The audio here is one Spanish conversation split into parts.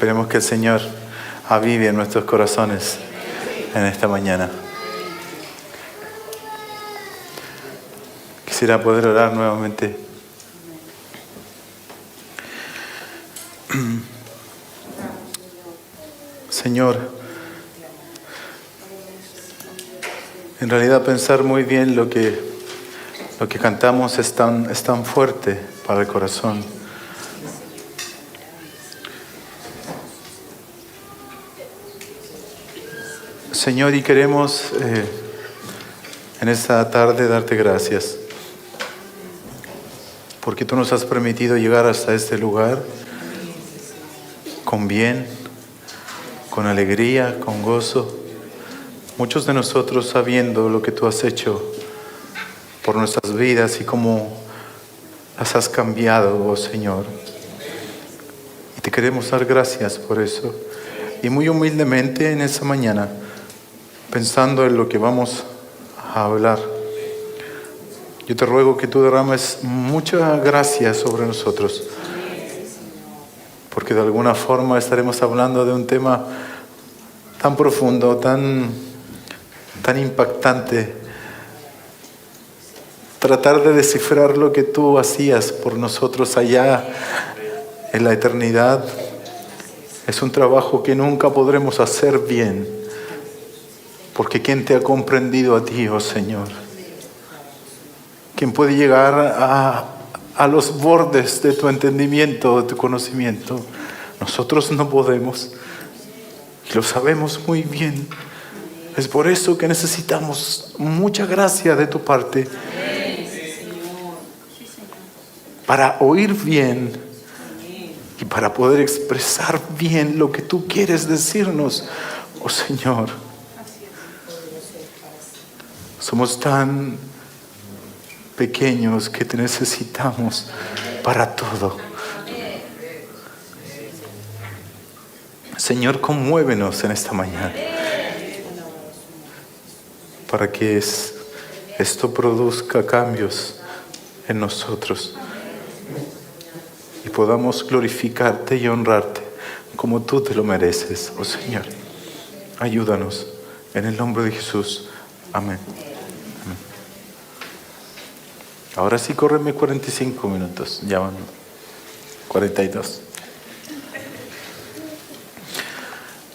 Esperemos que el Señor avive en nuestros corazones en esta mañana. Quisiera poder orar nuevamente. Señor, en realidad pensar muy bien lo que cantamos es tan fuerte para el corazón. Señor, y queremos en esta tarde darte gracias, porque tú nos has permitido llegar hasta este lugar con bien, con alegría, con gozo. Muchos de nosotros sabiendo lo que tú has hecho por nuestras vidas y cómo las has cambiado, oh Señor. Y te queremos dar gracias por eso. Y muy humildemente en esta mañana, pensando en lo que vamos a hablar, yo te ruego que tú derrames mucha gracia sobre nosotros, porque de alguna forma estaremos hablando de un tema tan profundo, tan impactante. Tratar de descifrar lo que tú hacías por nosotros allá en la eternidad es un trabajo que nunca podremos hacer bien, porque ¿quién te ha comprendido a ti, oh Señor? ¿Quién puede llegar a los bordes de tu entendimiento, de tu conocimiento? Nosotros no podemos, y lo sabemos muy bien. Es por eso que necesitamos mucha gracia de tu parte, para oír bien y para poder expresar bien lo que tú quieres decirnos, oh Señor. Somos tan pequeños que te necesitamos para todo. Señor, conmuévenos en esta mañana para que esto produzca cambios en nosotros y podamos glorificarte y honrarte como tú te lo mereces, oh Señor. Ayúdanos en el nombre de Jesús. Amén. Amén. Ahora sí, córreme 45 minutos. Ya van 42.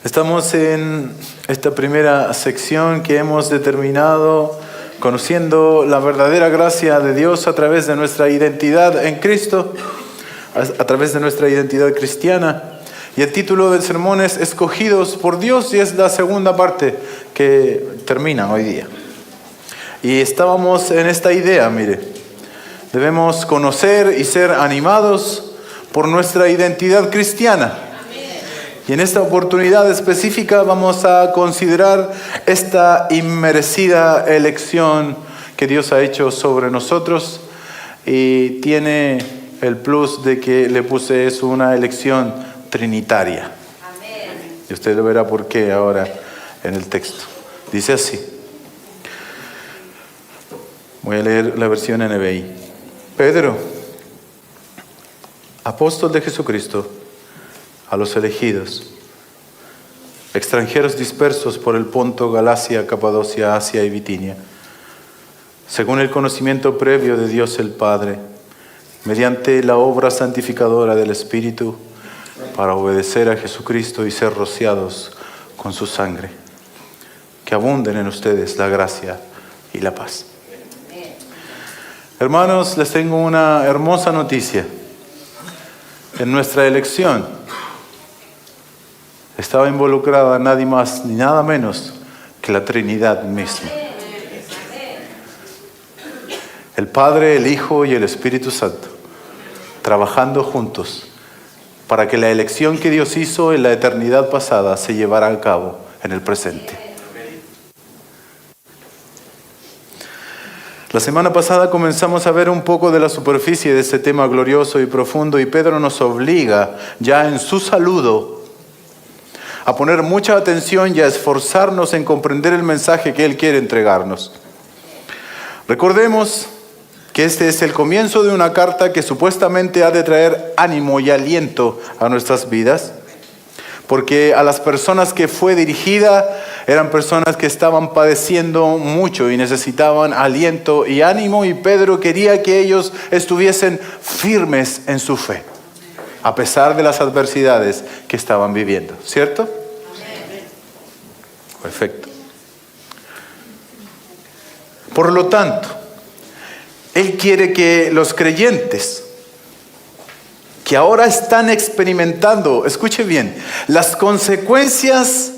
Estamos en esta primera sección que hemos determinado conociendo la verdadera gracia de Dios a través de nuestra identidad en Cristo, a través de nuestra identidad cristiana. Y el título del sermón es Escogidos por Dios, y es la segunda parte que termina hoy día. Y estábamos en esta idea, mire, debemos conocer y ser animados por nuestra identidad cristiana. Y en esta oportunidad específica vamos a considerar esta inmerecida elección que Dios ha hecho sobre nosotros, y tiene el plus de que le puse es una elección trinitaria. Amén. Y usted lo verá por qué ahora en el texto. Dice así. Voy a leer la versión NBI. Pedro, apóstol de Jesucristo, a los elegidos, extranjeros dispersos por el Ponto, Galacia, Capadocia, Asia y Bitinia, según el conocimiento previo de Dios el Padre, mediante la obra santificadora del Espíritu, para obedecer a Jesucristo y ser rociados con su sangre. Que abunden en ustedes la gracia y la paz. Hermanos, les tengo una hermosa noticia. En nuestra elección estaba involucrada nadie más ni nada menos que la Trinidad misma. El Padre, el Hijo y el Espíritu Santo, trabajando juntos para que la elección que Dios hizo en la eternidad pasada se llevara a cabo en el presente. La semana pasada comenzamos a ver un poco de la superficie de este tema glorioso y profundo, y Pedro nos obliga ya en su saludo a poner mucha atención y a esforzarnos en comprender el mensaje que Él quiere entregarnos. Recordemos que este es el comienzo de una carta que supuestamente ha de traer ánimo y aliento a nuestras vidas, porque a las personas que fue dirigida eran personas que estaban padeciendo mucho y necesitaban aliento y ánimo, y Pedro quería que ellos estuviesen firmes en su fe, a pesar de las adversidades que estaban viviendo, ¿cierto? Perfecto. Por lo tanto, Él quiere que los creyentes que ahora están experimentando, escuche bien, las consecuencias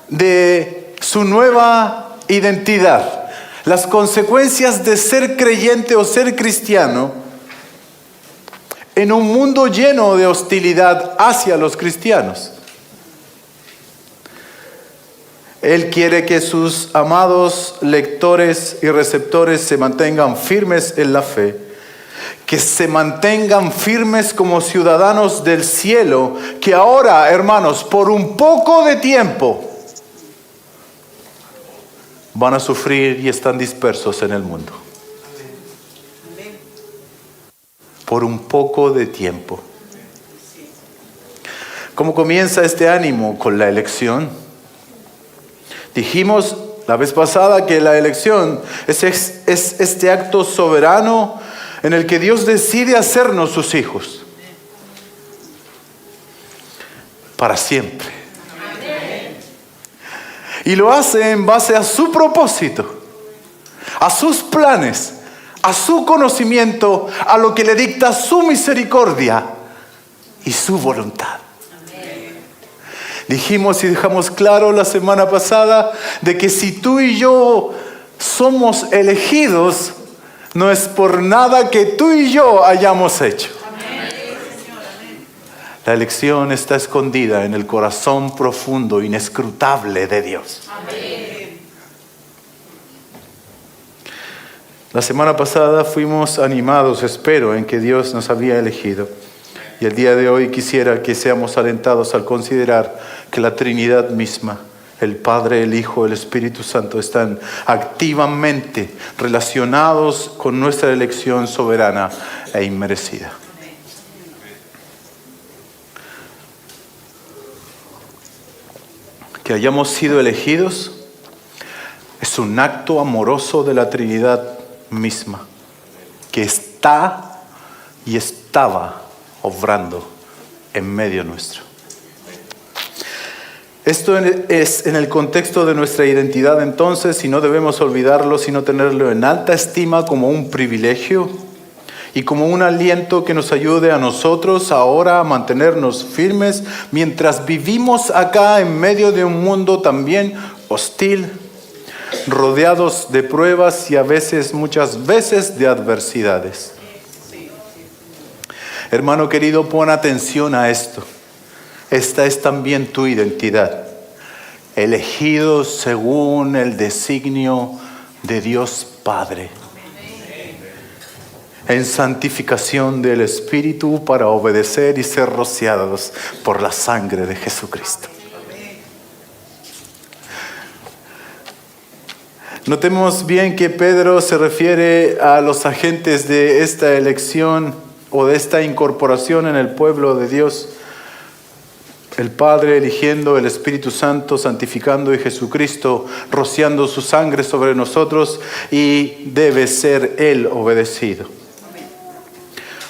de su nueva identidad, las consecuencias de ser creyente o ser cristiano en un mundo lleno de hostilidad hacia los cristianos. Él quiere que sus amados lectores y receptores se mantengan firmes en la fe, que se mantengan firmes como ciudadanos del cielo, que ahora, hermanos, por un poco de tiempo van a sufrir y están dispersos en el mundo. Por un poco de tiempo. ¿Cómo comienza este ánimo? Con la elección. Dijimos la vez pasada que la elección es este acto soberano en el que Dios decide hacernos sus hijos. Para siempre. Y lo hace en base a su propósito, a sus planes, a su conocimiento, a lo que le dicta su misericordia y su voluntad. Dijimos y dejamos claro la semana pasada de que si tú y yo somos elegidos, no es por nada que tú y yo hayamos hecho. La elección está escondida en el corazón profundo, inescrutable de Dios. La semana pasada fuimos animados, espero, en que Dios nos había elegido. Y el día de hoy quisiera que seamos alentados al considerar que la Trinidad misma, el Padre, el Hijo, el Espíritu Santo, están activamente relacionados con nuestra elección soberana e inmerecida. Que hayamos sido elegidos es un acto amoroso de la Trinidad misma, que está y estaba obrando en medio nuestro. Esto es en el contexto de nuestra identidad entonces, y no debemos olvidarlo, sino tenerlo en alta estima como un privilegio y como un aliento que nos ayude a nosotros ahora a mantenernos firmes mientras vivimos acá en medio de un mundo también hostil, rodeados de pruebas y muchas veces de adversidades. Hermano querido, pon atención a esto. Esta es también tu identidad. Elegido según el designio de Dios Padre. En santificación del Espíritu para obedecer y ser rociados por la sangre de Jesucristo. Notemos bien que Pedro se refiere a los agentes de esta elección o de esta incorporación en el pueblo de Dios. El Padre eligiendo, el Espíritu Santo santificando y Jesucristo rociando su sangre sobre nosotros, y debe ser Él obedecido.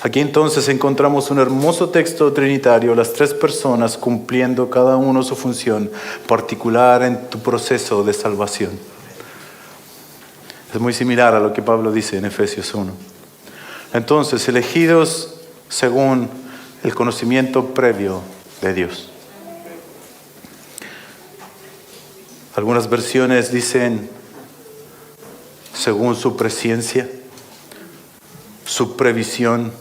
Aquí entonces encontramos un hermoso texto trinitario, las tres personas cumpliendo cada uno su función particular en tu proceso de salvación. Es muy similar a lo que Pablo dice en Efesios 1. Entonces, elegidos según el conocimiento previo de Dios. Algunas versiones dicen según su presciencia, su previsión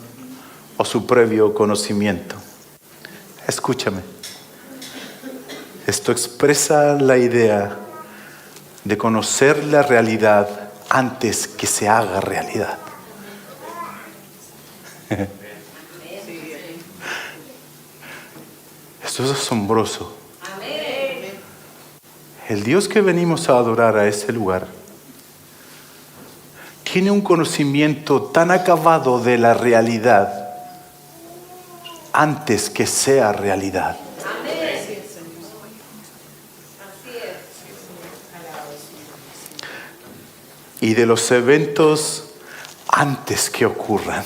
o su previo conocimiento. Escúchame. Esto expresa la idea de conocer la realidad antes que se haga realidad. Esto es asombroso. El Dios que venimos a adorar a ese lugar tiene un conocimiento tan acabado de la realidad antes que sea realidad. y de los eventos antes que ocurran.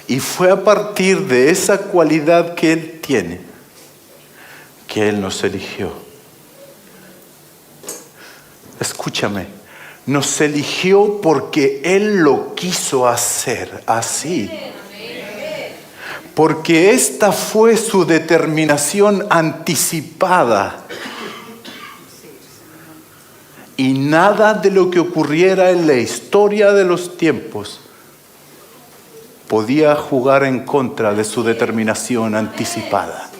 Y fue a partir de esa cualidad que Él tiene que Él nos eligió. Escúchame, nos eligió porque Él lo quiso hacer así. Porque esta fue su determinación anticipada. Y nada de lo que ocurriera en la historia de los tiempos podía jugar en contra de su determinación anticipada.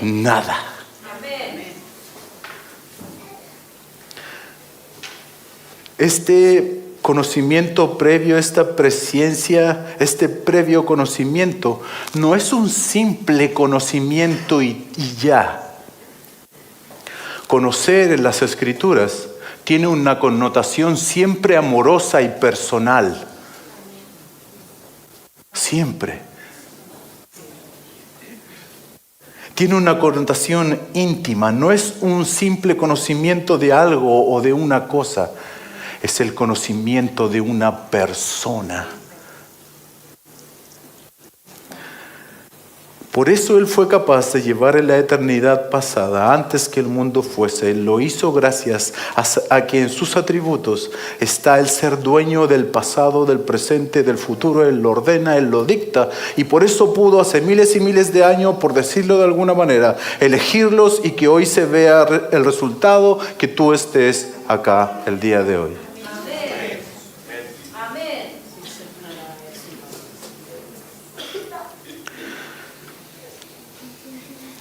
Nada. Este conocimiento previo, esta presencia, este previo conocimiento, no es un simple conocimiento y ya. Conocer en las Escrituras tiene una connotación siempre amorosa y personal. Siempre. Tiene una connotación íntima, no es un simple conocimiento de algo o de una cosa, es el conocimiento de una persona. Por eso Él fue capaz de llevar en la eternidad pasada, antes que el mundo fuese. Él lo hizo gracias a que en sus atributos está el ser dueño del pasado, del presente, del futuro. Él lo ordena, Él lo dicta. Y por eso pudo hace miles y miles de años, por decirlo de alguna manera, elegirlos y que hoy se vea el resultado, que tú estés acá el día de hoy.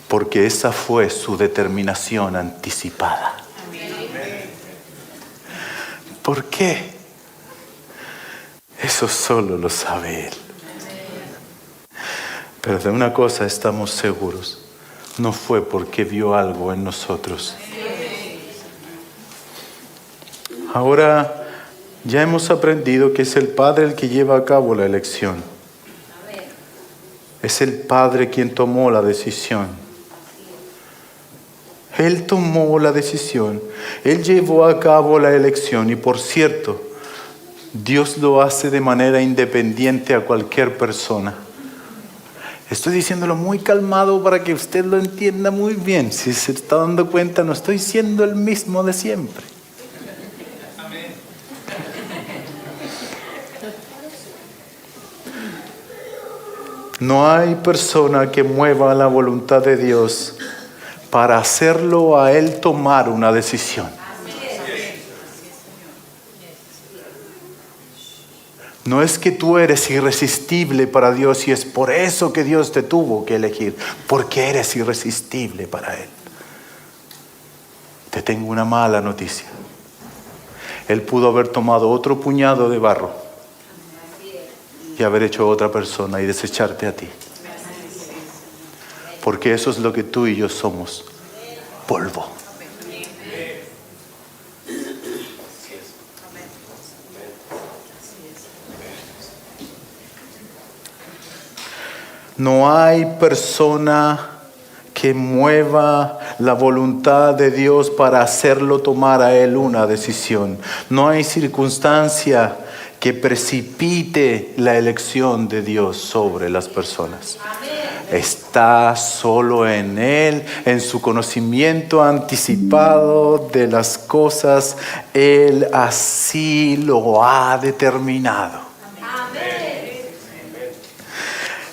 Porque esa fue su determinación anticipada. ¿Por qué? Eso solo lo sabe Él. Pero de una cosa estamos seguros. No fue porque vio algo en nosotros. Ahora ya hemos aprendido que es el Padre el que lleva a cabo la elección. Es el Padre quien tomó la decisión. Él tomó la decisión, Él llevó a cabo la elección y por cierto, Dios lo hace de manera independiente a cualquier persona. Estoy diciéndolo muy calmado para que usted lo entienda muy bien. Si se está dando cuenta, no estoy siendo el mismo de siempre. No hay persona que mueva la voluntad de Dios para hacerlo a Él tomar una decisión. No es que tú eres irresistible para Dios y es por eso que Dios te tuvo que elegir, porque eres irresistible para Él. Te tengo una mala noticia. Él pudo haber tomado otro puñado de barro y haber hecho otra persona y desecharte a ti. Porque eso es lo que tú y yo somos, polvo. No hay persona que mueva la voluntad de Dios para hacerlo tomar a Él una decisión. No hay circunstancia que precipite la elección de Dios sobre las personas. Está solo en Él, en su conocimiento anticipado de las cosas. Él así lo ha determinado.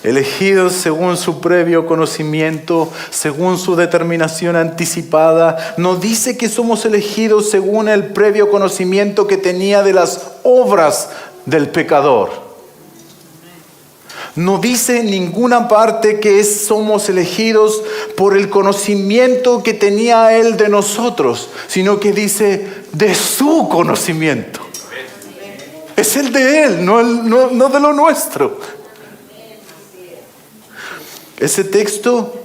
Elegidos según su previo conocimiento, según su determinación anticipada. No dice que somos elegidos según el previo conocimiento que tenía de las obras del pecador. No dice en ninguna parte que somos elegidos por el conocimiento que tenía Él de nosotros, sino que dice de su conocimiento. Es el de Él, no de lo nuestro. Ese texto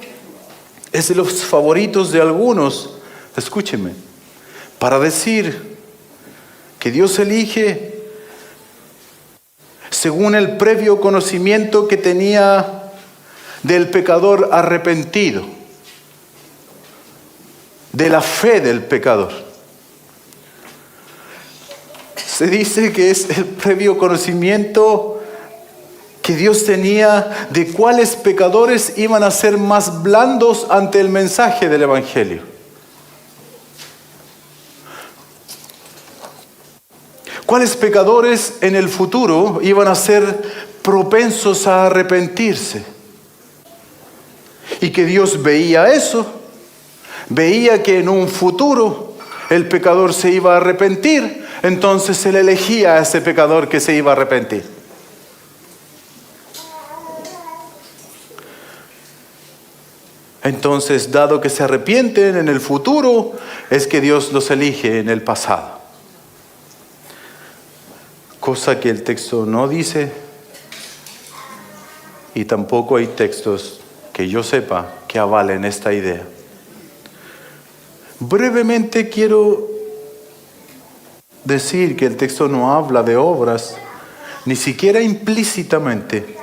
es de los favoritos de algunos, escúcheme, para decir que Dios elige según el previo conocimiento que tenía del pecador arrepentido. de la fe del pecador. Se dice que es el previo conocimiento que Dios tenía de cuáles pecadores iban a ser más blandos ante el mensaje del Evangelio. Cuáles pecadores en el futuro iban a ser propensos a arrepentirse. Y que Dios veía eso, veía que en un futuro el pecador se iba a arrepentir, entonces Él elegía a ese pecador que se iba a arrepentir. Entonces, dado que se arrepienten en el futuro, es que Dios los elige en el pasado. Cosa que el texto no dice, y tampoco hay textos que yo sepa que avalen esta idea. Brevemente quiero decir que el texto no habla de obras, ni siquiera implícitamente,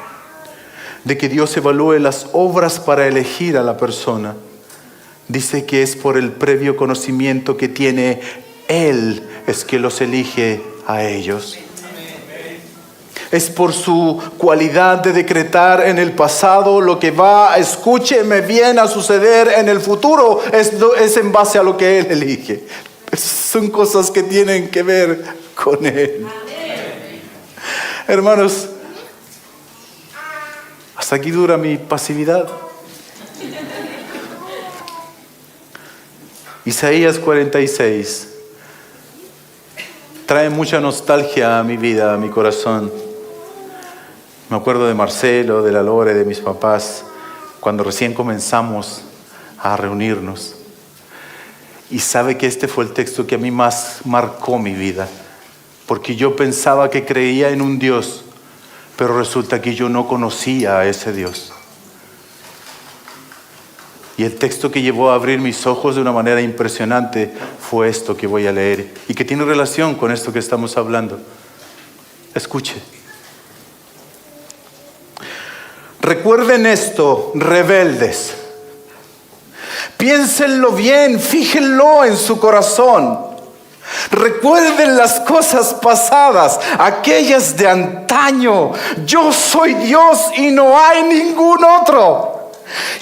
de que Dios evalúe las obras para elegir a la persona. Dice que es por el previo conocimiento que tiene Él, es que los elige a ellos. Es por su cualidad de decretar en el pasado lo que va, escúcheme bien, a suceder en el futuro. Es en base a lo que Él elige. Son cosas que tienen que ver con Él. Hermanos, hasta aquí dura mi pasividad. Isaías 46 trae mucha nostalgia a mi vida, a mi corazón. Me acuerdo de Marcelo, de la Lore, de mis papás, cuando recién comenzamos a reunirnos. Y sabe que este fue el texto que a mí más marcó mi vida, porque yo pensaba que creía en un Dios, pero resulta que yo no conocía a ese Dios. Y el texto que llevó a abrir mis ojos de una manera impresionante fue esto que voy a leer, y que tiene relación con esto que estamos hablando. Escuche. Recuerden esto, rebeldes. Piénsenlo bien, fíjenlo en su corazón. Recuerden las cosas pasadas, aquellas de antaño. Yo soy Dios y no hay ningún otro.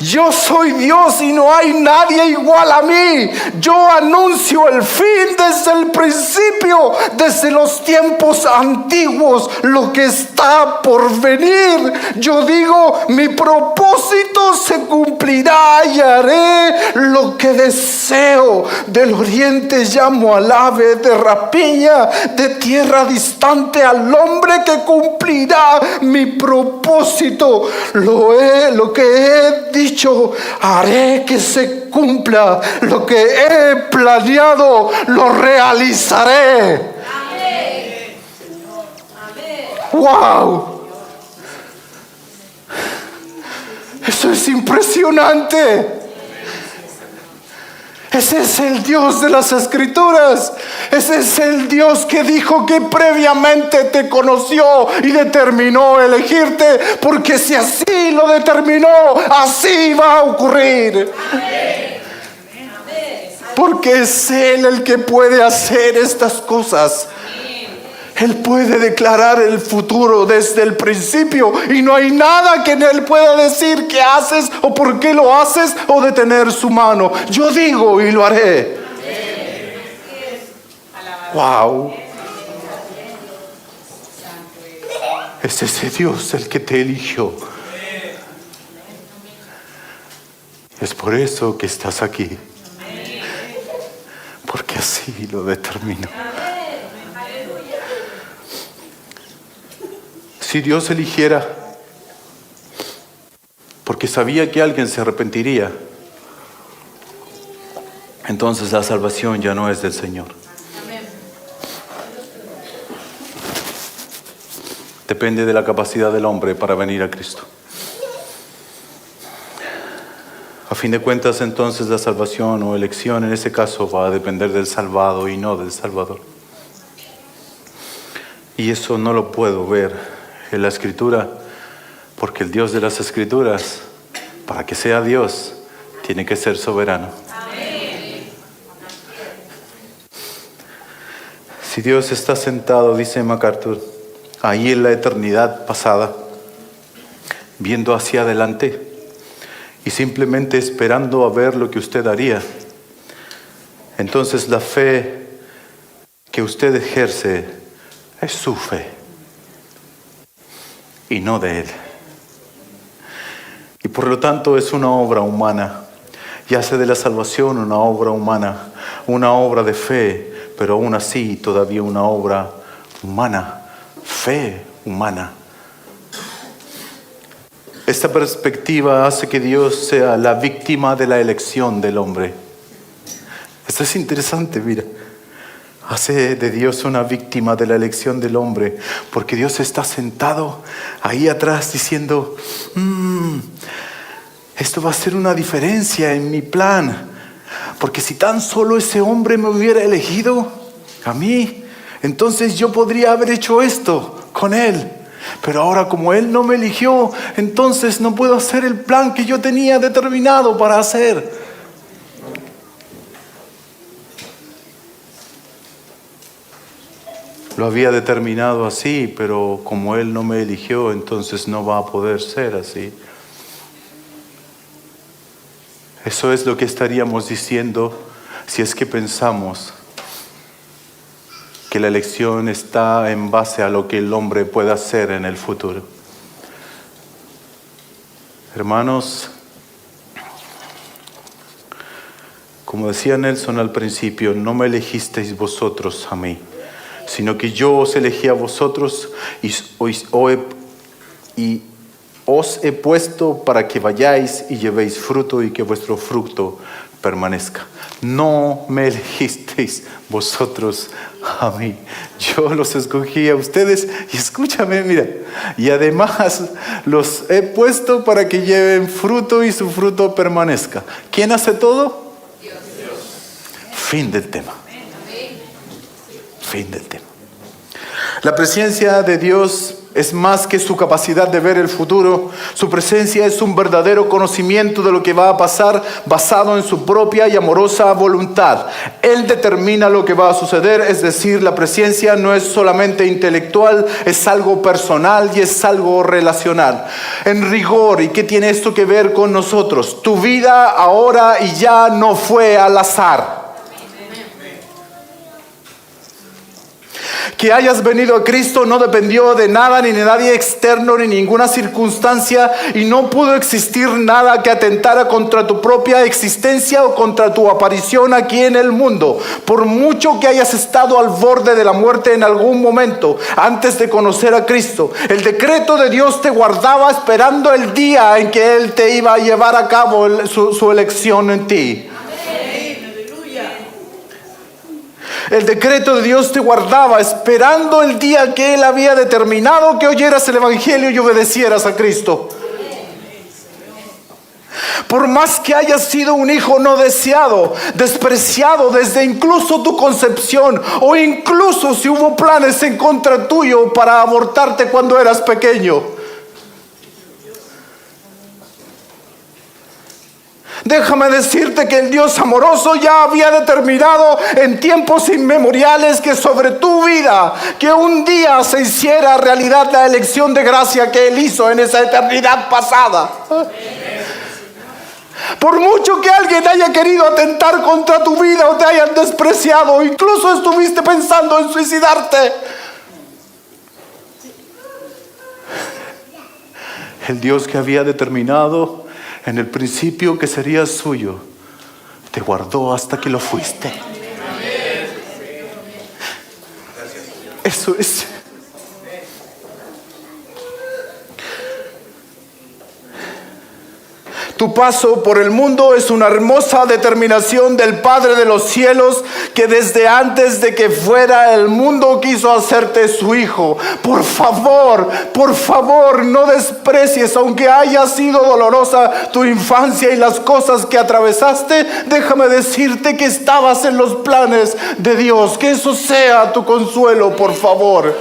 Yo soy Dios y no hay nadie igual a mí. Yo anuncio el fin desde el principio, desde los tiempos antiguos, lo que está por venir. Yo digo, mi propósito se cumplirá y haré lo que deseo. Del oriente llamo al ave de rapiña, de tierra distante al hombre que cumplirá mi propósito. Lo que he dicho, haré que se cumpla. Lo que he planeado, lo realizaré. Amén. ¡Wow! Eso es impresionante. Ese es el Dios de las Escrituras. Ese es el Dios que dijo que previamente te conoció y determinó elegirte, porque si así lo determinó, así va a ocurrir. Porque es Él el que puede hacer estas cosas. Él puede declarar el futuro desde el principio y no hay nada que Él pueda decir qué haces o por qué lo haces o detener su mano. Yo digo y lo haré. Wow. Es ese Dios el que te eligió. Es por eso que estás aquí. Porque así lo determinó. Si Dios eligiera, porque sabía que alguien se arrepentiría, entonces la salvación ya no es del Señor. Depende de la capacidad del hombre para venir a Cristo. A fin de cuentas, entonces la salvación o elección en ese caso va a depender del salvado y no del Salvador. Y eso no lo puedo ver en la Escritura, porque el Dios de las Escrituras, para que sea Dios, tiene que ser soberano. Amén. Si Dios está sentado, dice MacArthur, ahí en la eternidad pasada, viendo hacia adelante y simplemente esperando a ver lo que usted haría, entonces la fe que usted ejerce es su fe y no de Él. Y por lo tanto es una obra humana, y hace de la salvación una obra humana, una obra de fe, pero aún así todavía una obra humana, fe humana. Esta perspectiva hace que Dios sea la víctima de la elección del hombre. Esto es interesante, mira. Hace de Dios una víctima de la elección del hombre, porque Dios está sentado ahí atrás diciendo, esto va a ser una diferencia en mi plan, porque si tan solo ese hombre me hubiera elegido a mí, entonces yo podría haber hecho esto con él. Pero ahora como él no me eligió, entonces no puedo hacer el plan que yo tenía determinado para hacer. Lo había determinado así, pero como Él no me eligió, entonces no va a poder ser así. Eso es lo que estaríamos diciendo si es que pensamos que la elección está en base a lo que el hombre pueda hacer en el futuro. Hermanos, como decía Nelson al principio, no me elegisteis vosotros a mí, sino que yo os elegí a vosotros y os he puesto para que vayáis y llevéis fruto y que vuestro fruto permanezca. No me elegisteis vosotros a mí. Yo los escogí a ustedes y escúchame, mira. Y además los he puesto para que lleven fruto y su fruto permanezca. ¿Quién hace todo? Dios. Fin del tema. Fin del tema. La presencia de Dios es más que su capacidad de ver el futuro. Su presencia es un verdadero conocimiento de lo que va a pasar basado en su propia y amorosa voluntad. Él determina lo que va a suceder, es decir, la presencia no es solamente intelectual, es algo personal y es algo relacional. En rigor, ¿y qué tiene esto que ver con nosotros? Tu vida ahora y ya no fue al azar. Que hayas venido a Cristo no dependió de nada ni de nadie externo ni ninguna circunstancia, y no pudo existir nada que atentara contra tu propia existencia o contra tu aparición aquí en el mundo. Por mucho que hayas estado al borde de la muerte en algún momento antes de conocer a Cristo, el decreto de Dios te guardaba esperando el día en que Él te iba a llevar a cabo su elección en ti. El decreto de Dios te guardaba esperando el día que Él había determinado que oyeras el Evangelio y obedecieras a Cristo. Por más que hayas sido un hijo no deseado, despreciado desde incluso tu concepción, o incluso si hubo planes en contra tuyo para abortarte cuando eras pequeño, déjame decirte que el Dios amoroso ya había determinado en tiempos inmemoriales que sobre tu vida, que un día se hiciera realidad la elección de gracia que Él hizo en esa eternidad pasada. Por mucho que alguien haya querido atentar contra tu vida o te hayan despreciado, incluso estuviste pensando en suicidarte, el Dios que había determinado en el principio que serías suyo, te guardó hasta que lo fuiste. Eso es. Tu paso por el mundo es una hermosa determinación del Padre de los cielos, que desde antes de que fuera el mundo quiso hacerte su hijo. Por favor, no desprecies, aunque haya sido dolorosa tu infancia y las cosas que atravesaste, déjame decirte que estabas en los planes de Dios. Que eso sea tu consuelo, por favor.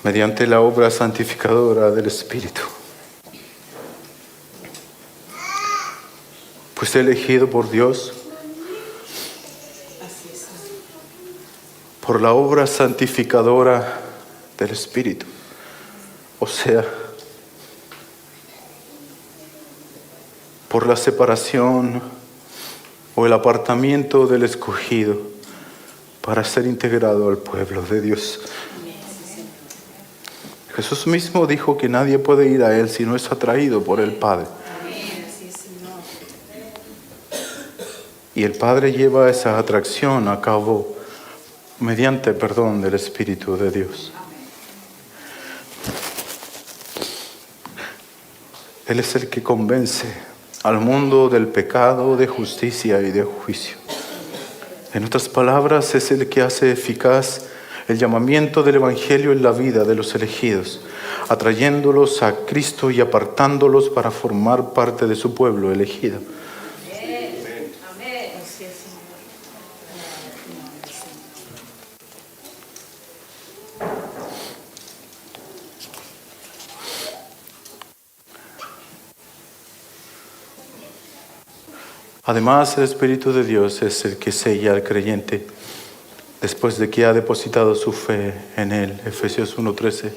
mediante la obra santificadora del Espíritu. Pues elegido por Dios por la obra santificadora del Espíritu, o sea, por la separación o el apartamiento del escogido para ser integrado al pueblo de Dios. Jesús mismo dijo que nadie puede ir a Él si no es atraído por el Padre. Y el Padre lleva esa atracción a cabo mediante perdón del Espíritu de Dios. Él es el que convence al mundo del pecado, de justicia y de juicio. En otras palabras, es el que hace eficaz el llamamiento del Evangelio en la vida de los elegidos, atrayéndolos a Cristo y apartándolos para formar parte de su pueblo elegido. Además, el Espíritu de Dios es el que sella al creyente después de que ha depositado su fe en Él, Efesios 1:13.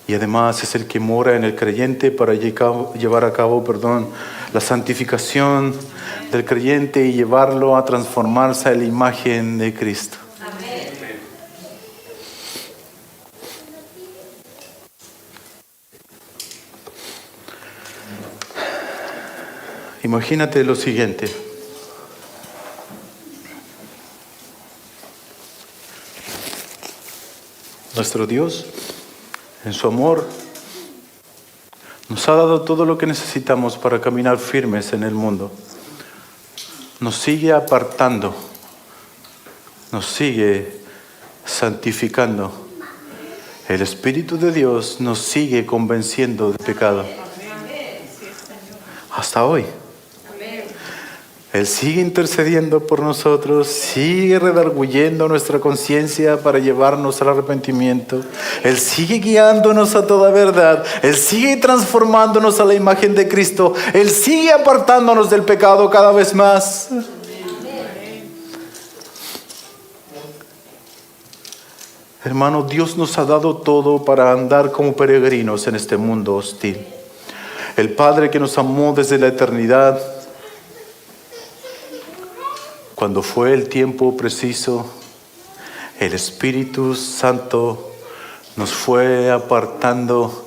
Y además es el que mora en el creyente para llevar a cabo la santificación del creyente y llevarlo a transformarse a la imagen de Cristo. Imagínate lo siguiente. Nuestro Dios, en su amor, nos ha dado todo lo que necesitamos para caminar firmes en el mundo. Nos sigue apartando, nos sigue santificando. El Espíritu de Dios nos sigue convenciendo de pecado. Hasta hoy. Él sigue intercediendo por nosotros, sigue redarguyendo nuestra conciencia para llevarnos al arrepentimiento. Él sigue guiándonos a toda verdad. Él sigue transformándonos a la imagen de Cristo. Él sigue apartándonos del pecado cada vez más. Hermano, Dios nos ha dado todo para andar como peregrinos en este mundo hostil. El Padre que nos amó desde la eternidad, cuando fue el tiempo preciso, el Espíritu Santo nos fue apartando,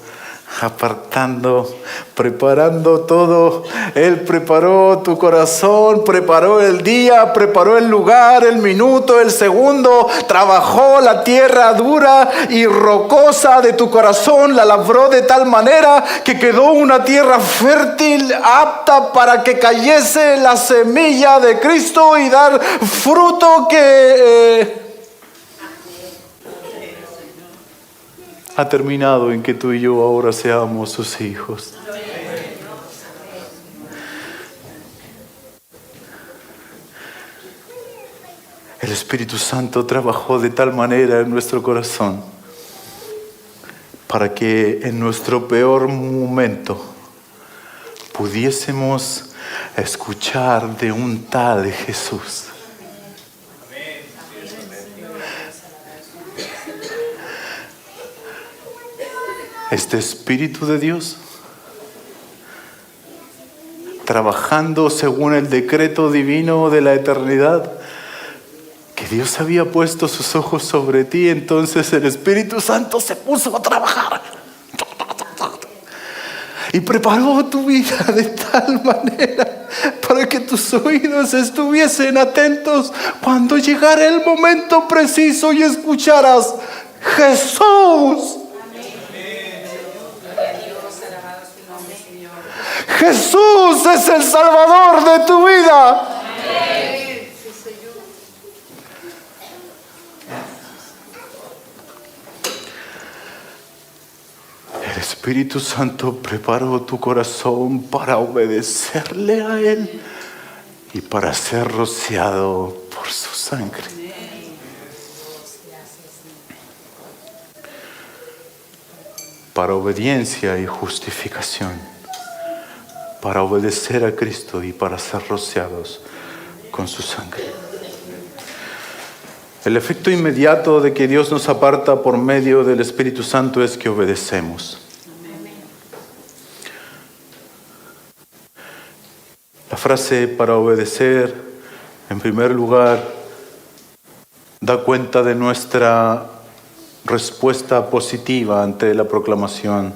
preparando todo. Él preparó tu corazón, preparó el día, preparó el lugar, el minuto, el segundo. Trabajó la tierra dura y rocosa de tu corazón, la labró de tal manera que quedó una tierra fértil, apta para que cayese la semilla de Cristo y dar fruto que ha terminado en que tú y yo ahora seamos sus hijos. El Espíritu Santo trabajó de tal manera en nuestro corazón para que en nuestro peor momento pudiésemos escuchar de un tal Jesús. Este Espíritu de Dios, trabajando según el decreto divino de la eternidad, que Dios había puesto sus ojos sobre ti, entonces el Espíritu Santo se puso a trabajar y preparó tu vida de tal manera para que tus oídos estuviesen atentos cuando llegara el momento preciso y escucharas: Jesús. Jesús es el Salvador de tu vida. Amén. El Espíritu Santo preparó tu corazón para obedecerle a Él y para ser rociado por su sangre. para obediencia y justificación, para obedecer a Cristo y para ser rociados con su sangre. El efecto inmediato de que Dios nos aparta por medio del Espíritu Santo es que obedecemos. La frase para obedecer, en primer lugar, da cuenta de nuestra respuesta positiva ante la proclamación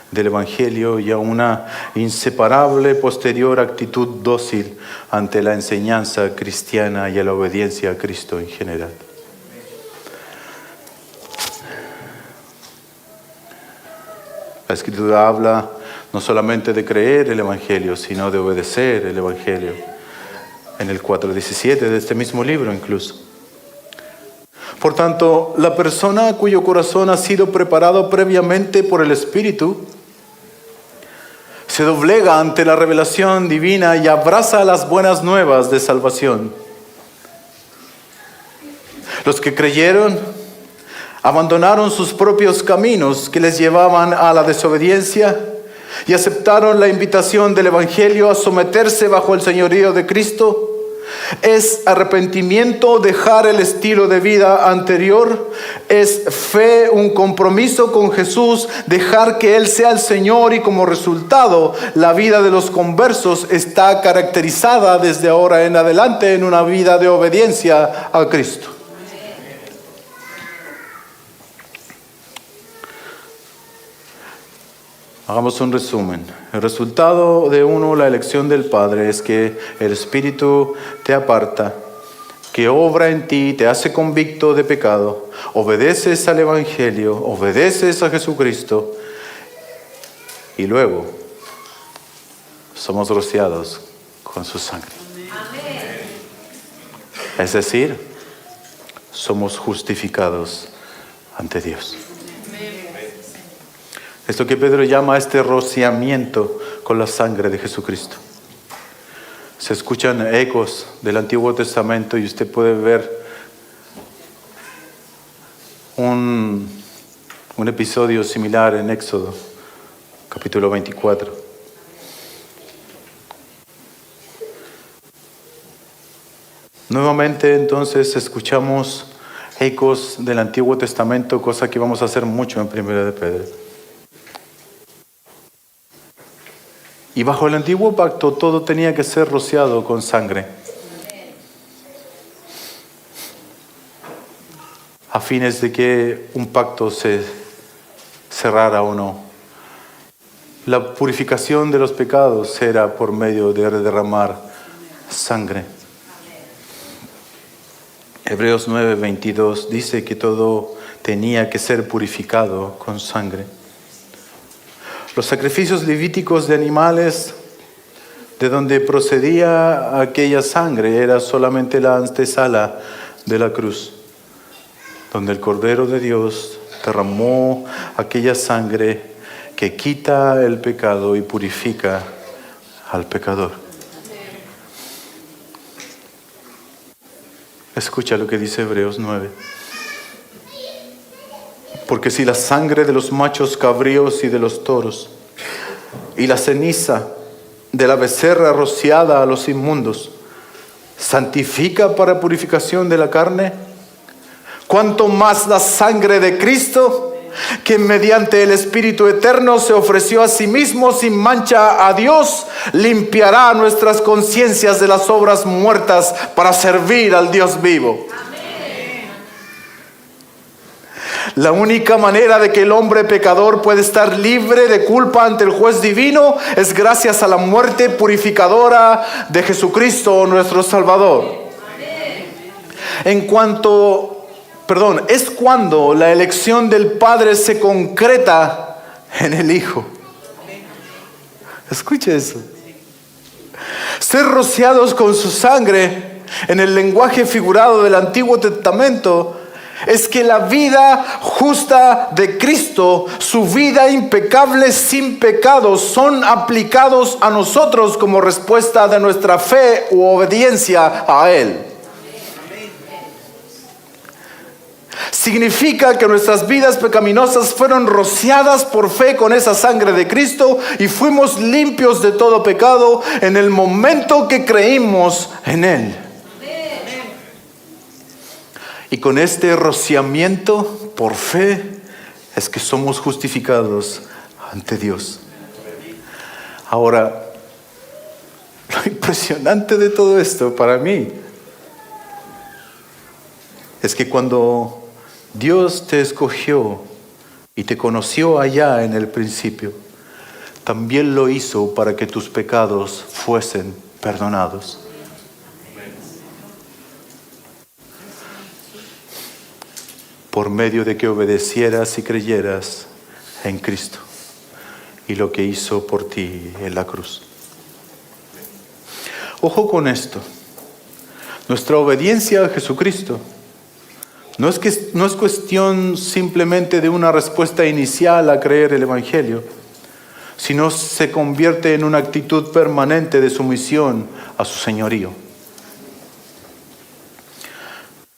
del Evangelio y a una inseparable posterior actitud dócil ante la enseñanza cristiana y a la obediencia a Cristo en general. La Escritura habla no solamente de creer el Evangelio, sino de obedecer el Evangelio. En el 4:17 de este mismo libro incluso. Por tanto, la persona cuyo corazón ha sido preparado previamente por el Espíritu, se doblega ante la revelación divina y abraza las buenas nuevas de salvación. Los que creyeron abandonaron sus propios caminos que les llevaban a la desobediencia y aceptaron la invitación del Evangelio a someterse bajo el señorío de Cristo. Es arrepentimiento dejar el estilo de vida anterior, es fe, un compromiso con Jesús, dejar que Él sea el Señor, y como resultado la vida de los conversos está caracterizada desde ahora en adelante en una vida de obediencia a Cristo. Hagamos un resumen. El resultado de la elección del Padre, es que el Espíritu te aparta, que obra en ti, te hace convicto de pecado, obedeces al Evangelio, obedeces a Jesucristo y luego somos rociados con su sangre. Es decir, somos justificados ante Dios. Esto que Pedro llama este rociamiento con la sangre de Jesucristo. Se escuchan ecos del Antiguo Testamento y usted puede ver un episodio similar en Éxodo, capítulo 24. Nuevamente entonces escuchamos ecos del Antiguo Testamento, cosa que vamos a hacer mucho en Primera de Pedro. Y bajo el antiguo pacto todo tenía que ser rociado con sangre, a fines de que un pacto se cerrara o no. La purificación de los pecados era por medio de derramar sangre. Hebreos 9:22 dice que todo tenía que ser purificado con sangre. Los sacrificios levíticos de animales, de donde procedía aquella sangre, era solamente la antesala de la cruz, donde el Cordero de Dios derramó aquella sangre que quita el pecado y purifica al pecador. Escucha lo que dice Hebreos 9. Porque si la sangre de los machos cabríos y de los toros y la ceniza de la becerra rociada a los inmundos santifica para purificación de la carne, ¿cuánto más la sangre de Cristo, que mediante el Espíritu Eterno se ofreció a sí mismo sin mancha a Dios, limpiará nuestras conciencias de las obras muertas para servir al Dios vivo? La única manera de que el hombre pecador puede estar libre de culpa ante el juez divino es gracias a la muerte purificadora de Jesucristo, nuestro Salvador. Es cuando la elección del Padre se concreta en el Hijo. Escuche eso. Ser rociados con su sangre, en el lenguaje figurado del Antiguo Testamento, es que la vida justa de Cristo, su vida impecable sin pecado, son aplicados a nosotros como respuesta de nuestra fe u obediencia a Él. Significa que nuestras vidas pecaminosas fueron rociadas por fe con esa sangre de Cristo y fuimos limpios de todo pecado en el momento que creímos en Él. Y con este rociamiento por fe es que somos justificados ante Dios. Ahora, lo impresionante de todo esto para mí es que cuando Dios te escogió y te conoció allá en el principio, también lo hizo para que tus pecados fuesen perdonados. Por medio de que obedecieras y creyeras en Cristo y lo que hizo por ti en la cruz. Ojo con esto. Nuestra obediencia a Jesucristo no es cuestión simplemente de una respuesta inicial a creer el Evangelio, sino se convierte en una actitud permanente de sumisión a su señorío.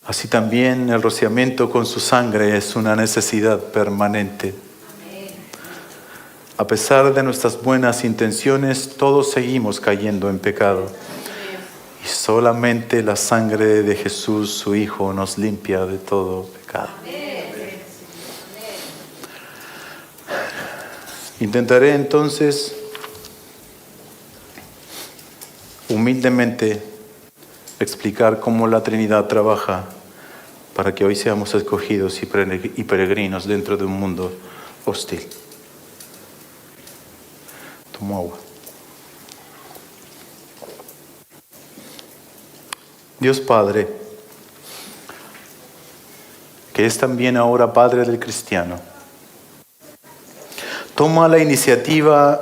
Así también el rociamiento con su sangre es una necesidad permanente. A pesar de nuestras buenas intenciones, todos seguimos cayendo en pecado. Y solamente la sangre de Jesús, su Hijo, nos limpia de todo pecado. Intentaré entonces humildemente explicar cómo la Trinidad trabaja para que hoy seamos escogidos y peregrinos dentro de un mundo hostil. Tomo agua. Dios Padre, que es también ahora Padre del cristiano, toma la iniciativa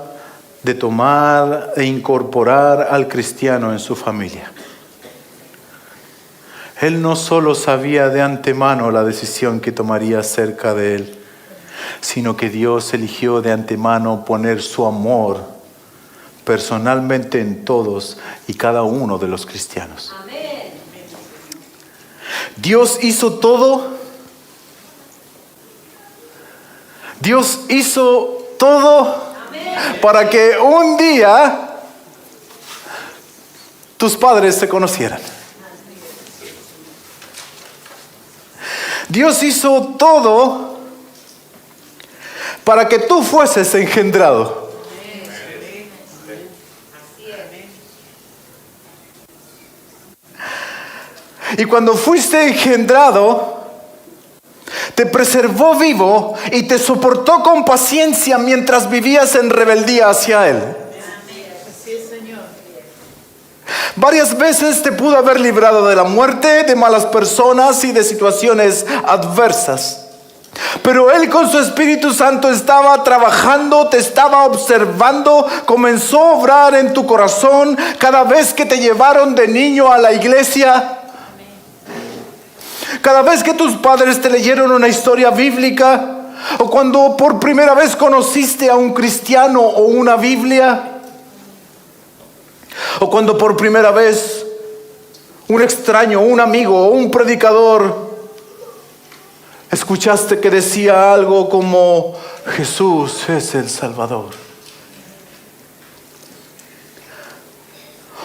de tomar e incorporar al cristiano en su familia. Él no solo sabía de antemano la decisión que tomaría acerca de él, sino que Dios eligió de antemano poner su amor personalmente en todos y cada uno de los cristianos. Amén. Dios hizo todo. Dios hizo todo. Amén. Para que un día tus padres se conocieran. Dios hizo todo para que tú fueses engendrado. Y cuando fuiste engendrado, te preservó vivo y te soportó con paciencia mientras vivías en rebeldía hacia Él. Varias veces te pudo haber librado de la muerte, de malas personas y de situaciones adversas. Pero Él con su Espíritu Santo estaba trabajando, te estaba observando, comenzó a obrar en tu corazón cada vez que te llevaron de niño a la iglesia. Cada vez que tus padres te leyeron una historia bíblica, o cuando por primera vez conociste a un cristiano o una Biblia, o cuando por primera vez un extraño, un amigo o un predicador escuchaste que decía algo como: Jesús es el Salvador.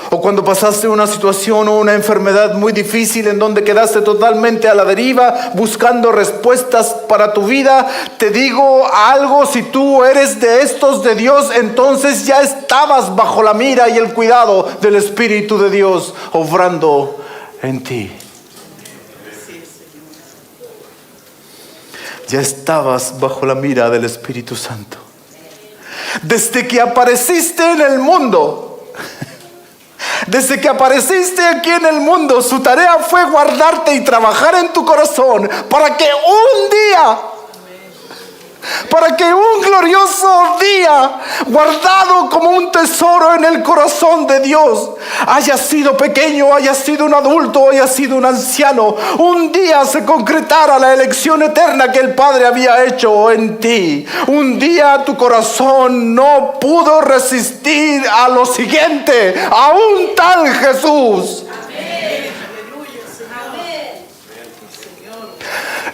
O cuando pasaste una situación o una enfermedad muy difícil en donde quedaste totalmente a la deriva buscando respuestas para tu vida, te digo algo: si tú eres de estos de Dios, entonces ya estabas bajo la mira y el cuidado del Espíritu de Dios obrando en ti. Ya estabas bajo la mira del Espíritu Santo. Desde que apareciste en el mundo, desde que apareciste aquí en el mundo, su tarea fue guardarte y trabajar en tu corazón para que un día, para que un glorioso día, guardado como un tesoro en el corazón de Dios, haya sido pequeño, haya sido un adulto, haya sido un anciano, un día se concretara la elección eterna que el Padre había hecho en ti. Un día tu corazón no pudo resistir a lo siguiente: a un tal Jesús.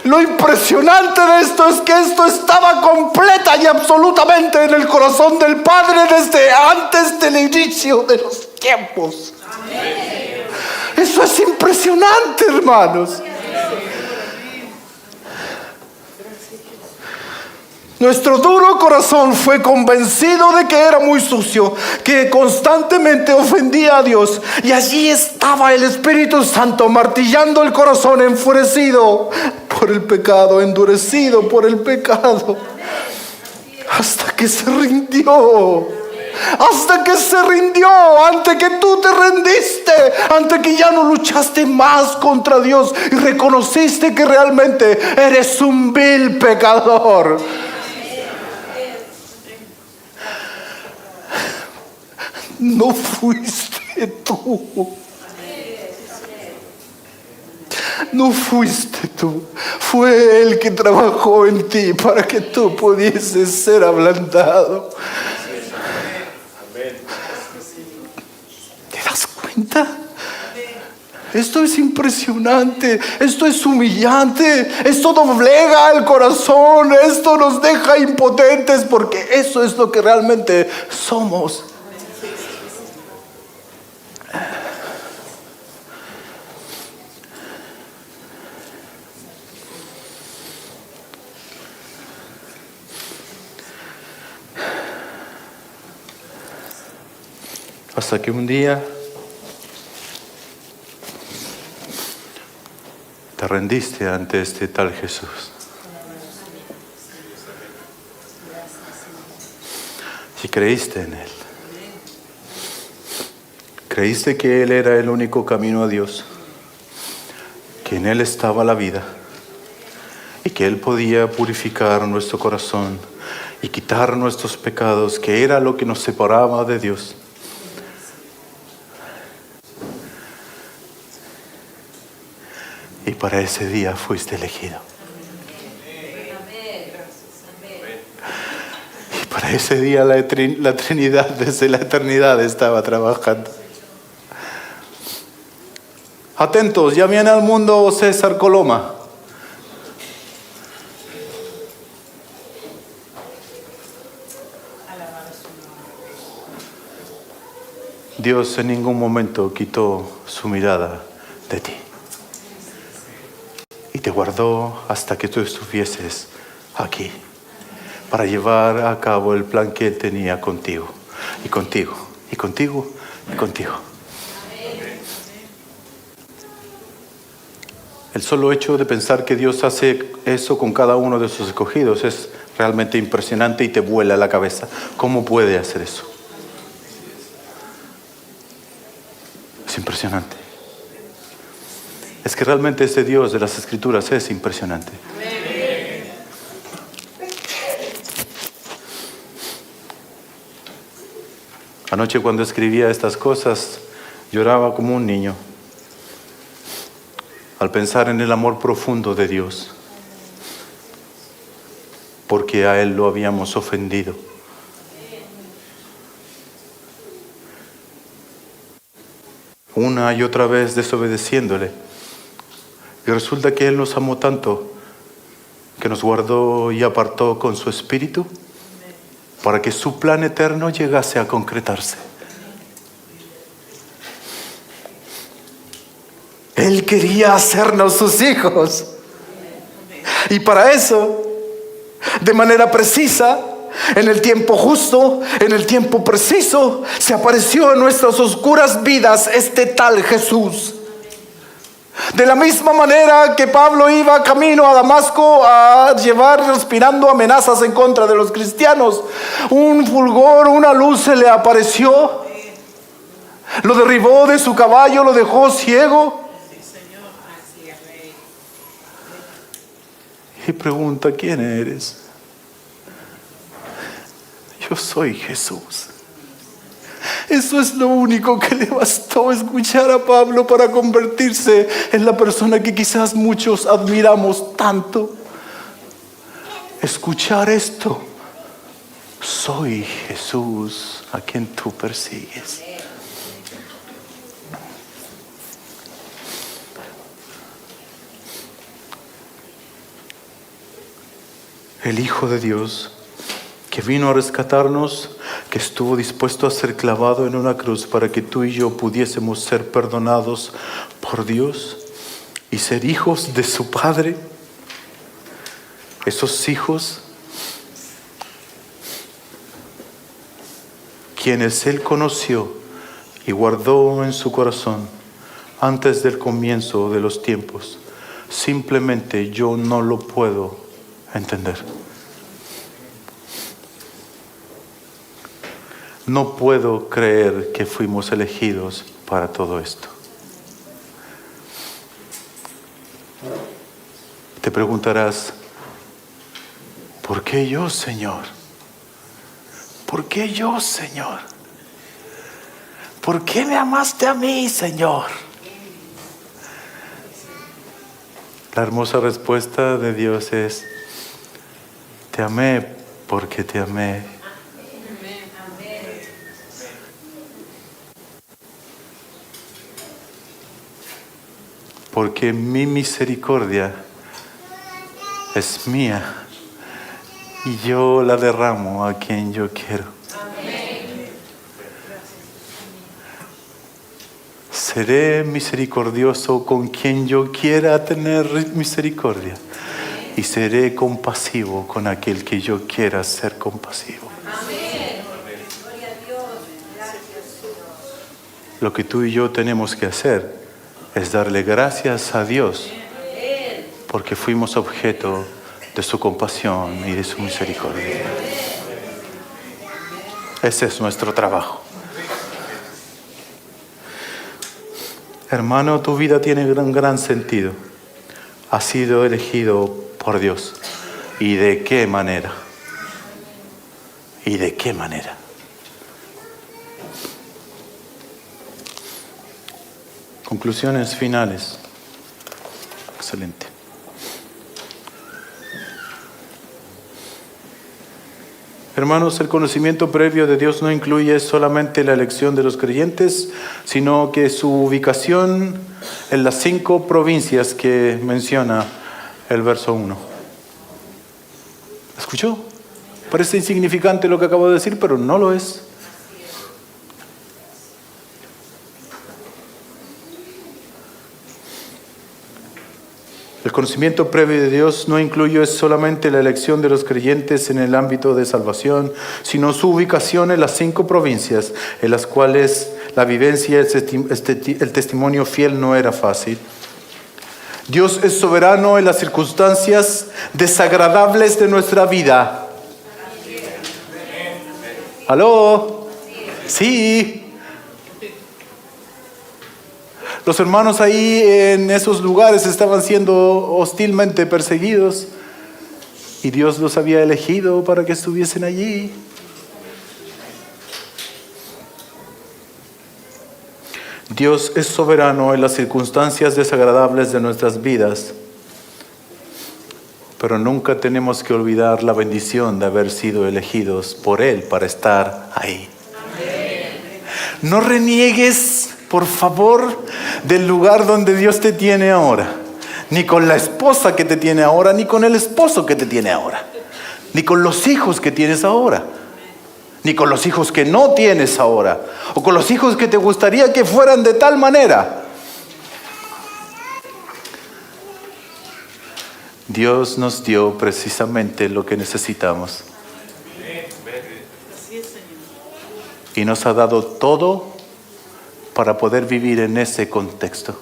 Lo impresionante de esto es que esto estaba completa y absolutamente en el corazón del Padre desde antes del inicio de los tiempos. Amén. Eso es impresionante, hermanos. Nuestro duro corazón fue convencido de que era muy sucio, que constantemente ofendía a Dios. Y allí estaba el Espíritu Santo martillando el corazón, enfurecido por el pecado, endurecido por el pecado. Hasta que se rindió. Hasta que se rindió, ante que tú te rendiste, ante que ya no luchaste más contra Dios y reconociste que realmente eres un vil pecador. No fuiste tú. No fuiste tú. Fue Él que trabajó en ti para que tú pudieses ser ablandado. ¿Te das cuenta? Esto es impresionante, esto es humillante, esto doblega el corazón, esto nos deja impotentes porque eso es lo que realmente somos. Hasta que un día te rendiste ante este tal Jesús. Y creíste en Él. Creíste que Él era el único camino a Dios, que en Él estaba la vida y que Él podía purificar nuestro corazón y quitar nuestros pecados, que era lo que nos separaba de Dios. Y para ese día fuiste elegido. Y para ese día la Trinidad desde la eternidad estaba trabajando. Atentos, ya viene al mundo César Coloma. Dios en ningún momento quitó su mirada de ti. Y te guardó hasta que tú estuvieses aquí para llevar a cabo el plan que Él tenía contigo, y contigo, y contigo, y contigo. El solo hecho de pensar que Dios hace eso con cada uno de sus escogidos es realmente impresionante y te vuela la cabeza. ¿Cómo puede hacer eso? Es impresionante. Es que realmente ese Dios de las Escrituras es impresionante. Anoche cuando escribía estas cosas, lloraba como un niño al pensar en el amor profundo de Dios, porque a Él lo habíamos ofendido. Una y otra vez desobedeciéndole. Y resulta que Él nos amó tanto que nos guardó y apartó con su Espíritu para que su plan eterno llegase a concretarse. Él quería hacernos sus hijos. Y para eso, de manera precisa, en el tiempo justo, en el tiempo preciso, se apareció en nuestras oscuras vidas este tal Jesús. De la misma manera que Pablo iba camino a Damasco a llevar respirando amenazas en contra de los cristianos, un fulgor, una luz se le apareció, lo derribó de su caballo, lo dejó ciego. Y pregunta, ¿quién eres? Yo soy Jesús. Eso es lo único que le bastó escuchar a Pablo para convertirse en la persona que quizás muchos admiramos tanto. Escuchar esto. Soy Jesús a quien tú persigues. el Hijo de Dios, que vino a rescatarnos, que estuvo dispuesto a ser clavado en una cruz para que tú y yo pudiésemos ser perdonados por Dios y ser hijos de su Padre. Esos hijos quienes Él conoció y guardó en su corazón antes del comienzo de los tiempos. Simplemente yo no lo puedo entender. No puedo creer que fuimos elegidos para todo esto. Te preguntarás, ¿por qué yo, Señor? ¿Por qué yo, Señor? ¿Por qué me amaste a mí, Señor? La hermosa respuesta de Dios es, te amé porque te amé. Porque mi misericordia es mía y yo la derramo a quien yo quiero. Seré misericordioso con quien yo quiera tener misericordia y seré compasivo con aquel que yo quiera ser compasivo. Lo que tú y yo tenemos que hacer es darle gracias a Dios porque fuimos objeto de su compasión y de su misericordia. Ese es nuestro trabajo. Hermano, tu vida tiene un gran sentido. Has sido elegido por Dios. ¿Y de qué manera? ¿Y de qué manera? Conclusiones finales. Excelente. Hermanos, el conocimiento previo de Dios no incluye solamente la elección de los creyentes, sino que su ubicación en las 5 provincias que menciona el verso 1. ¿Escuchó? Parece insignificante lo que acabo de decir, pero no lo es. El conocimiento previo de Dios no incluye solamente la elección de los creyentes en el ámbito de salvación, sino su ubicación en las 5 provincias en las cuales la vivencia y el testimonio fiel no era fácil. Dios es soberano en las circunstancias desagradables de nuestra vida. ¿Aló? Sí. Los hermanos ahí en esos lugares estaban siendo hostilmente perseguidos y Dios los había elegido para que estuviesen allí. Dios es soberano en las circunstancias desagradables de nuestras vidas, pero nunca tenemos que olvidar la bendición de haber sido elegidos por Él para estar ahí. No reniegues, por favor, del lugar donde Dios te tiene ahora. Ni con la esposa que te tiene ahora, ni con el esposo que te tiene ahora. Ni con los hijos que tienes ahora. Ni con los hijos que no tienes ahora. O con los hijos que te gustaría que fueran de tal manera. Dios nos dio precisamente lo que necesitamos. Y nos ha dado todo para poder vivir en ese contexto.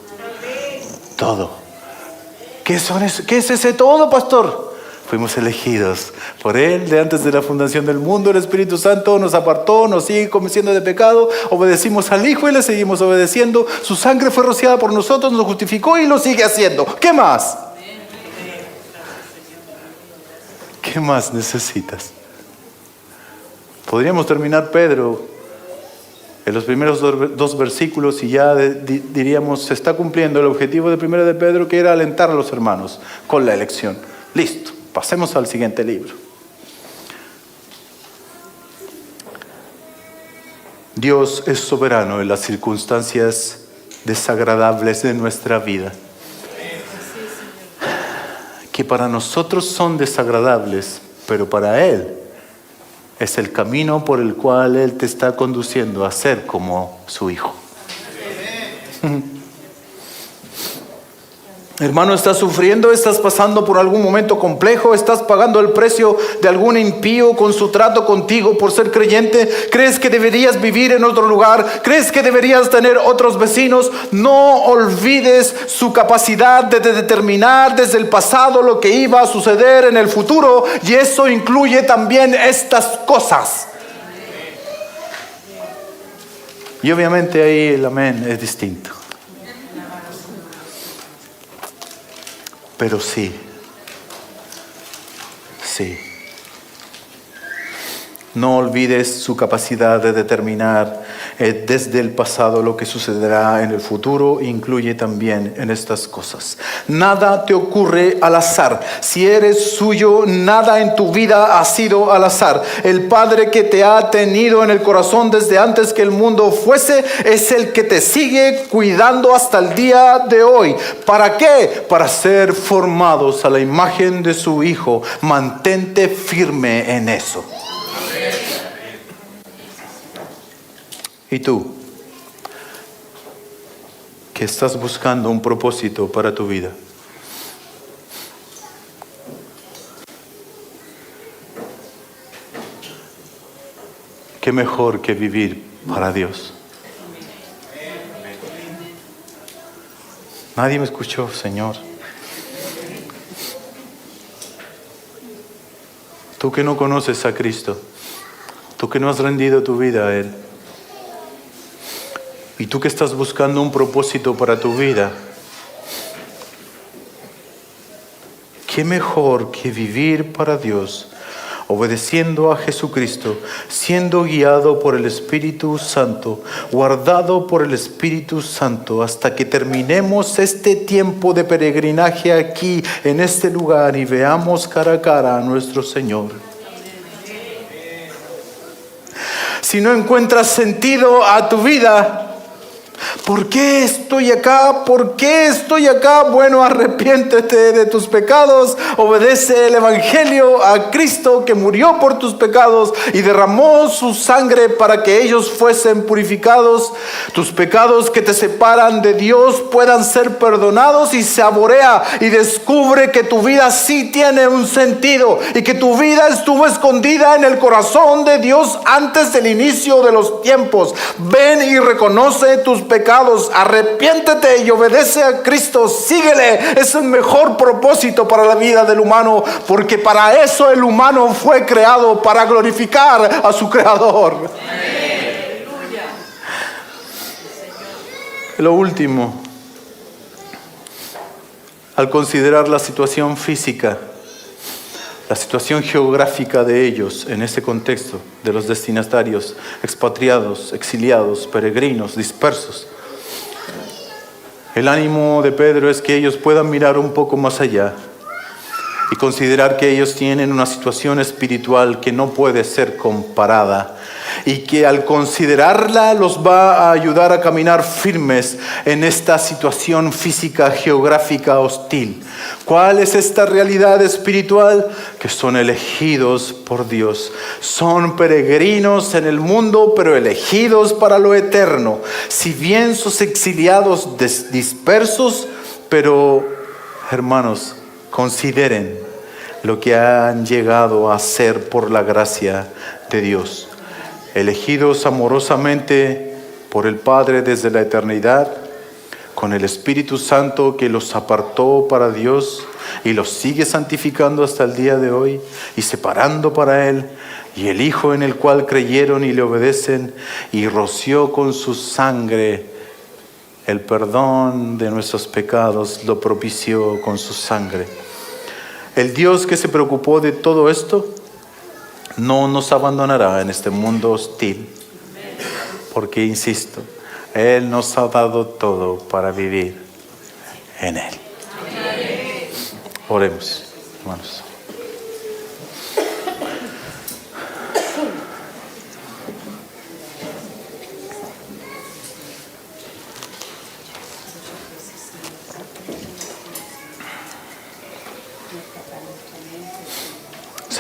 Todo. ¿Qué es ese todo, pastor? Fuimos elegidos por Él de antes de la fundación del mundo. El Espíritu Santo nos apartó, nos sigue convenciendo de pecado. Obedecimos al Hijo y le seguimos obedeciendo. Su sangre fue rociada por nosotros, nos justificó y lo sigue haciendo. ¿Qué más? ¿Qué más necesitas? Podríamos terminar Pedro en los primeros 2 versículos y ya diríamos se está cumpliendo el objetivo de 1 de Pedro, que era alentar a los hermanos con la elección. Listo, pasemos al siguiente libro. Dios es soberano en las circunstancias desagradables de nuestra vida, que para nosotros son desagradables, pero para Él es el camino por el cual Él te está conduciendo a ser como su hijo. Hermano, ¿estás sufriendo? ¿Estás pasando por algún momento complejo? ¿Estás pagando el precio de algún impío con su trato contigo por ser creyente? ¿Crees que deberías vivir en otro lugar? ¿Crees que deberías tener otros vecinos? No olvides su capacidad de determinar desde el pasado lo que iba a suceder en el futuro, y eso incluye también estas cosas. Y obviamente ahí el amén es distinto. Pero sí. No olvides su capacidad de determinar desde el pasado lo que sucederá en el futuro. Incluye también en estas cosas. Nada te ocurre al azar. Si eres suyo, nada en tu vida ha sido al azar. El Padre que te ha tenido en el corazón desde antes que el mundo fuese, es el que te sigue cuidando hasta el día de hoy. ¿Para qué? Para ser formados a la imagen de su Hijo. Mantente firme en eso. ¿Y tú? ¿Que estás buscando un propósito para tu vida? ¿Qué mejor que vivir para Dios? Nadie me escuchó, Señor. Tú que no conoces a Cristo, tú que no has rendido tu vida a Él, y tú que estás buscando un propósito para tu vida, ¿qué mejor que vivir para Dios, obedeciendo a Jesucristo, siendo guiado por el Espíritu Santo, guardado por el Espíritu Santo, hasta que terminemos este tiempo de peregrinaje aquí, en este lugar, y veamos cara a cara a nuestro Señor? Si no encuentras sentido a tu vida, ¿por qué estoy acá? ¿Por qué estoy acá? Bueno, arrepiéntete de tus pecados, obedece el Evangelio a Cristo que murió por tus pecados y derramó su sangre para que ellos fuesen purificados. Tus pecados que te separan de Dios puedan ser perdonados, y saborea y descubre que tu vida sí tiene un sentido y que tu vida estuvo escondida en el corazón de Dios antes del inicio de los tiempos. Ven y reconoce tus pecados, arrepiéntete y obedece a Cristo, síguele. Es el mejor propósito para la vida del humano, porque para eso el humano fue creado, para glorificar a su Creador. Lo último, al considerar la situación física, la situación geográfica de ellos en ese contexto, de los destinatarios, expatriados, exiliados, peregrinos, dispersos, el ánimo de Pedro es que ellos puedan mirar un poco más allá y considerar que ellos tienen una situación espiritual que no puede ser comparada, y que al considerarla los va a ayudar a caminar firmes en esta situación física geográfica hostil. ¿Cuál es esta realidad espiritual? Que son elegidos por Dios. Son peregrinos en el mundo, pero elegidos para lo eterno. Si bien sos exiliados dispersos, pero hermanos, consideren lo que han llegado a ser por la gracia de Dios. Elegidos amorosamente por el Padre desde la eternidad, con el Espíritu Santo que los apartó para Dios y los sigue santificando hasta el día de hoy y separando para Él, y el Hijo en el cual creyeron y le obedecen, y roció con su sangre el perdón de nuestros pecados, lo propició con su sangre. El Dios que se preocupó de todo esto no nos abandonará en este mundo hostil, porque, insisto, Él nos ha dado todo para vivir en Él. Oremos, hermanos.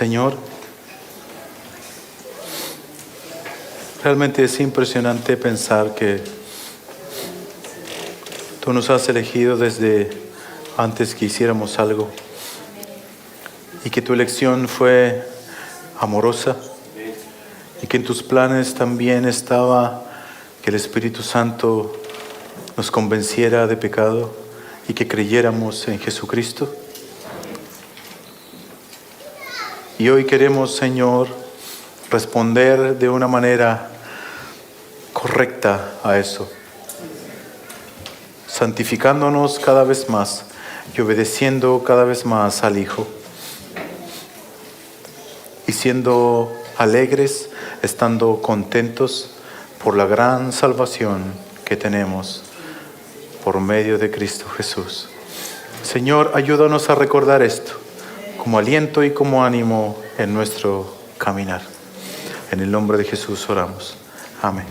Señor, realmente es impresionante pensar que tú nos has elegido desde antes que hiciéramos algo y que tu elección fue amorosa y que en tus planes también estaba que el Espíritu Santo nos convenciera de pecado y que creyéramos en Jesucristo. Y hoy queremos, Señor, responder de una manera correcta a eso, santificándonos cada vez más y obedeciendo cada vez más al Hijo, y siendo alegres, estando contentos por la gran salvación que tenemos por medio de Cristo Jesús. Señor, ayúdanos a recordar esto como aliento y como ánimo en nuestro caminar. En el nombre de Jesús oramos. Amén.